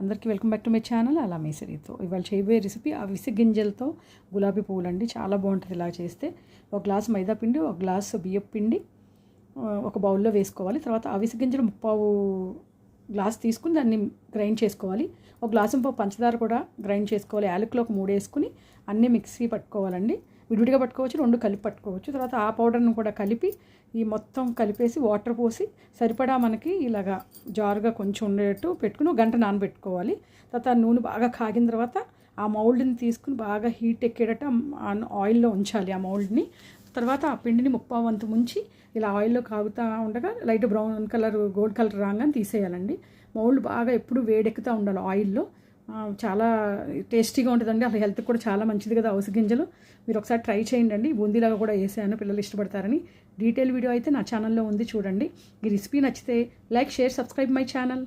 అందరికీ welcome back to my channel అలా మేసరితో. ఇవాళ చేయబోయే రెసిపీ అవిసె గింజలతో గులాబీ పువ్వులు అండి. చాలా బాగుంటుంది ఇలా చేస్తే. ఒక గ్లాస్ మైదా పిండి, ఒక గ్లాస్ బియ్యపు పిండి ఒక బౌల్లో వేసుకోవాలి. తర్వాత అవిసె గింజలు ముప్పావు గ్లాస్ తీసుకుని దాన్ని గ్రైండ్ చేసుకోవాలి. ఒక గ్లాసు పంచదార కూడా గ్రైండ్ చేసుకోవాలి. యాలకులు ఒక 3 వేసుకుని అన్నీ మిక్సీ పట్టుకోవాలండి. విడివిడిగా పట్టుకోవచ్చు, 2 కలిపి పట్టుకోవచ్చు. తర్వాత ఆ పౌడర్ను కూడా కలిపి ఈ మొత్తం కలిపేసి వాటర్ పోసి సరిపడా మనకి ఇలాగా జారుగా కొంచెం ఉండేటట్టు పెట్టుకుని 1 గంట నానబెట్టుకోవాలి. తర్వాత నూనె బాగా కాగిన తర్వాత ఆ మౌల్డ్ని తీసుకుని బాగా హీట్ ఎక్కేటట్టు ఆయిల్లో ఉంచాలి ఆ మౌల్డ్ని. తర్వాత ఆ పిండిని ముప్పావు వంతు ముంచి ఇలా ఆయిల్లో కాగుతూ ఉండగా light brown colour, gold colour రాగానే తీసేయాలండి. మౌల్డ్ బాగా ఎప్పుడు వేడెక్కుతూ ఉండాలి ఆయిల్లో. చాలా టేస్టీగా ఉంటుందండి. అసలు హెల్త్కి కూడా చాలా మంచిది కదా అవిసె గింజలు. మీరు ఒకసారి ట్రై చేయండి. బూందీలాగా కూడా వేసాను, పిల్లలు ఇష్టపడతారని. డీటెయిల్ వీడియో అయితే నా ఛానల్లో ఉంది, చూడండి. ఈ రెసిపీ నచ్చితే like, share, subscribe my channel.